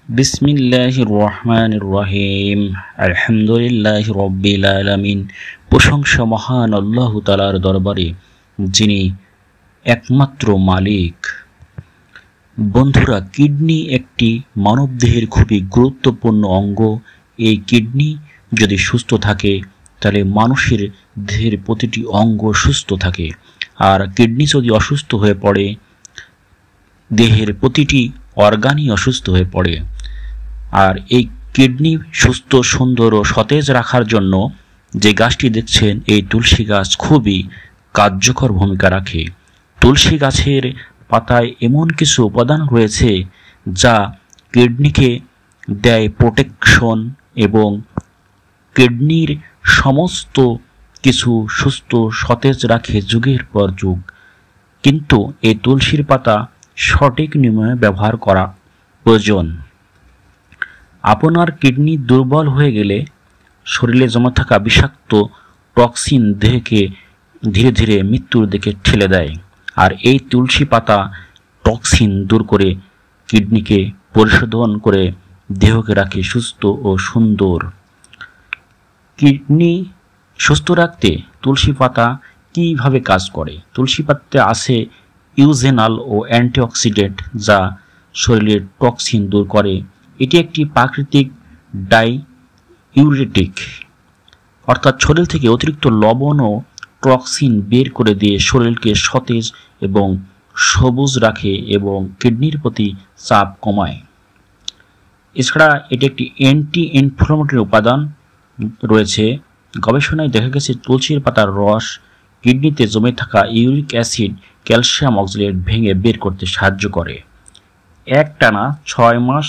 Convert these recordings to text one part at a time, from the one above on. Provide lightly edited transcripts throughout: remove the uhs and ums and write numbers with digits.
বিসমিল্লাহির রহমানির রহিম। আলহামদুলিল্লাহি রাব্বিল আলামিন। প্রশংসা মহান আল্লাহ তাআলার দরবারে, যিনি একমাত্র মালিক। বন্ধুরা, কিডনি একটি মানবদেহের খুবই গুরুত্বপূর্ণ অঙ্গ। এই কিডনি যদি সুস্থ থাকে তাহলে মানুষের দেহের প্রতিটি অঙ্গ সুস্থ থাকে, আর কিডনি যদি অসুস্থ হয়ে পড়ে দেহের প্রতিটি অর্গানই অসুস্থ হয়ে পড়ে। আর এই কিডনি সুস্থ, সুন্দর ও সতেজ রাখার জন্য যে গাছটি দেখছেন, এই তুলসী গাছ খুবই কার্যকর ভূমিকা রাখে। তুলসী গাছের পাতায় এমন কিছু উপাদান রয়েছে যা কিডনিকে দেয় প্রোটেকশন এবং কিডনির সমস্ত কিছু সুস্থ সতেজ রাখে যুগের পর যুগ। কিন্তু এই তুলসীর পাতা সঠিক নিয়মে ব্যবহার করা প্রয়োজন। আপনার কিডনি দুর্বল হয়ে গেলে শরীরে জমা থাকা বিষাক্ত টক্সিন দেহকে ধীরে ধীরে মৃত্যুর দিকে ঠেলে দেয়, আর এই তুলসী পাতা টক্সিন দূর করে কিডনিকে পরিশোধন করে দেহকে রাখে সুস্থ ও সুন্দর। কিডনি সুস্থ রাখতে তুলসী পাতা কীভাবে কাজ করে? তুলসী পাতাতে আছে ইউজেনাল ও অ্যান্টিঅক্সিডেন্ট, যা শরীরের টক্সিন দূর করে। এটি একটি প্রাকৃতিক ডাইউরেটিক, অর্থাৎ শরীর থেকে অতিরিক্ত লবণ ও টক্সিন বের করে দিয়ে শরীরকে সতেজ এবং সবুজ রাখে এবং কিডনির প্রতি চাপ কমায়। এছাড়া এটি একটি অ্যান্টি ইনফ্লামেটরি উপাদান রয়েছে। গবেষণায় দেখা গেছে তুলসীর পাতার রস কিডনিতে জমে থাকা ইউরিক অ্যাসিড, ক্যালসিয়াম অক্সালেট ভেঙে বের করতে সাহায্য করে। একটানা 6 মাস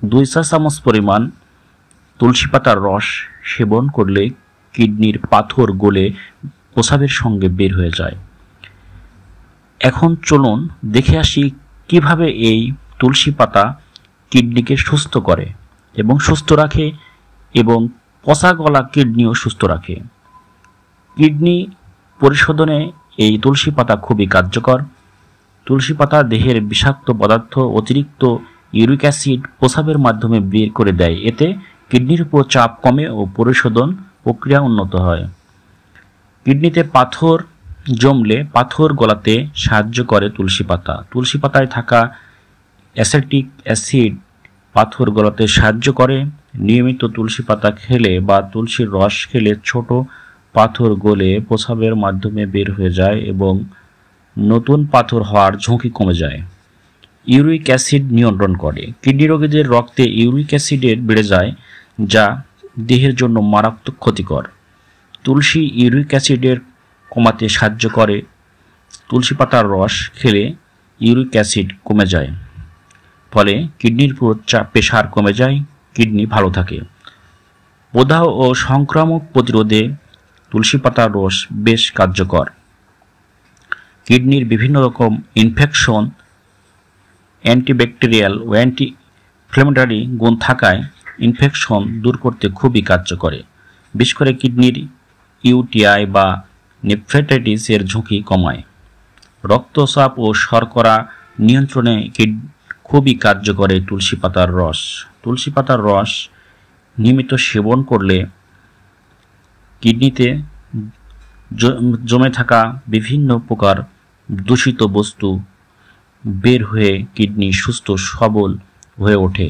2 চা চামচ পরিমাণ তুলসী পাতার রস সেবন করলে কিডনির পাথর গলে প্রস্রাবের সঙ্গে বের হয়ে যায়। এখন চলুন দেখে আসি কিভাবে এই তুলসী পাতা কিডনিকে সুস্থ করে এবং সুস্থ রাখে এবং পচা গলা কিডনিও সুস্থ রাখে। কিডনি পরিশোধনে এই তুলসী পাতা খুবই কার্যকর। তুলসী পাতা দেহের বিষাক্ত পদার্থ, অতিরিক্ত ইউরিক অ্যাসিড প্রস্রাবের মাধ্যমে বের করে দেয়। এতে কিডনির উপর চাপ কমে ও পরিশোধন প্রক্রিয়া উন্নত হয়। কিডনিতে পাথর জমলে পাথর গলাতে সাহায্য করে তুলসী পাতা। তুলসী পাতায় থাকা অ্যাসিটিক অ্যাসিড পাথর গলাতে সাহায্য করে। নিয়মিত তুলসী পাতা খেলে বা তুলসীর রস খেলে ছোট পাথর গলে প্রস্রাবের মাধ্যমে বের হয়ে যায় এবং নতুন পাথর হওয়ার ঝুঁকি কমে যায়। ইউরিক অ্যাসিড নিয়ন্ত্রণ করে। কিডনি রোগীদের রক্তে ইউরিক অ্যাসিডের বেড়ে যায়, যা দেহের জন্য মারাত্মক ক্ষতিকর। তুলসী ইউরিক অ্যাসিডের কমাতে সাহায্য করে। তুলসী পাতার রস খেলে ইউরিক অ্যাসিড কমে যায়, ফলে কিডনির উপর প্রেশার কমে যায়, কিডনি ভালো থাকে। প্রদাহ ও সংক্রামক প্রতিরোধে তুলসী পাতার রস বেশ কার্যকর। কিডনির বিভিন্ন রকম ইনফেকশন অ্যান্টিব্যাকটেরিয়াল ও অ্যান্টি ইনফ্ল্যামেটরি গুণ থাকায় ইনফেকশন দূর করতে খুবই কার্যকর। বিশেষ করে কিডনির ইউটিআই বা নেফ্রাইটিসের ঝুঁকি কমায়। রক্তচাপ ও শর্করা নিয়ন্ত্রণে খুবই কার্যকর তুলসী পাতার রস। তুলসী পাতার রস নিয়মিত সেবন করলে কিডনিতে জমে থাকা বিভিন্ন প্রকার দূষিত বস্তু বের হয়ে কিডনি সুস্থ সবল হয়ে ওঠে।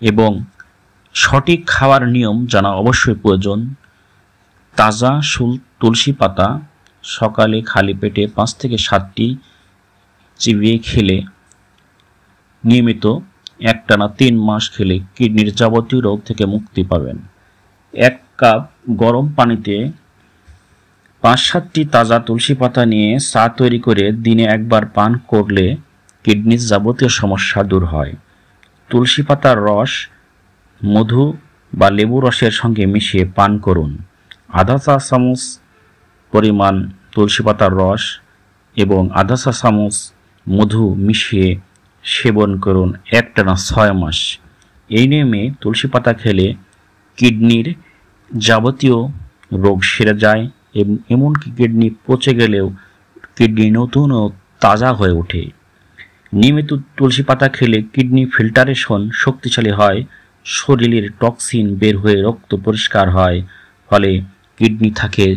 এবং সঠিক খাওয়ার নিয়ম জানা অবশ্যই প্রয়োজন। তাজা তুলসী পাতা সকালে খালি পেটে 5 থেকে 7টি চিবিয়ে খেলে নিয়মিত একটানা 3 মাস খেলে কিডনির যাবতীয় রোগ থেকে মুক্তি পাবেন। 1 কাপ গরম পানিতে 5-7টি তাজা তুলসী পাতা নিয়ে চা তৈরি করে দিনে একবার পান করলে কিডনির যাবতীয় সমস্যা দূর হয়। তুলসী পাতার রস মধু বা লেবু রসের সঙ্গে মিশিয়ে পান করুন। আধা চা চামচ পরিমাণ তুলসী পাতার রস এবং আধা চা চামচ মধু মিশিয়ে সেবন করুন একটানা 6 মাস। এই নিয়মে তুলসী পাতা খেলে কিডনির যাবতীয় রোগ সেরে যায় এবং এমনকি কিডনি পচে গেলেও কিডনি নতুন ও তাজা হয়ে ওঠে। নিয়মিত তুলসী পাতা খেলে কিডনি ফিল্টারেশন শক্তিশালী হয়, শরীরের টক্সিন বের হয়ে রক্ত পরিষ্কার হয়, ফলে কিডনি থাকে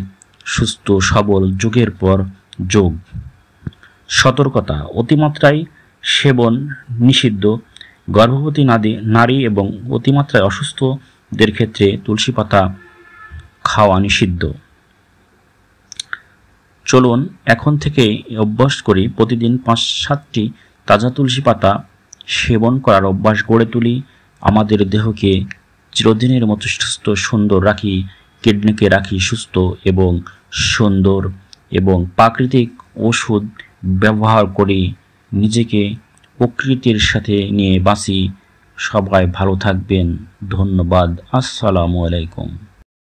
সুস্থ সবল যুগের পর যুগ। সতর্কতা: অতিমাত্রায় সেবন নিষিদ্ধ। গর্ভবতী নারী এবং অতিমাত্রায় অসুস্থদের ক্ষেত্রে তুলসী পাতা খাওয়া নিষিদ্ধ। চলুন এখন থেকে অভ্যাস করি, প্রতিদিন 5-7টি তাজা তুলসী পাতা সেবন করার অভ্যাস গড়ে তুলি। আমাদের দেহকে চিরদিনের মতো সুস্থ সুন্দর রাখি, কিডনিকে রাখি সুস্থ এবং সুন্দর, এবং প্রাকৃতিক ওষুধ ব্যবহার করি, নিজেকে প্রকৃতির সাথে নিয়ে বাঁচি। সবাই ভালো থাকবেন। ধন্যবাদ। আসসালামু আলাইকুম।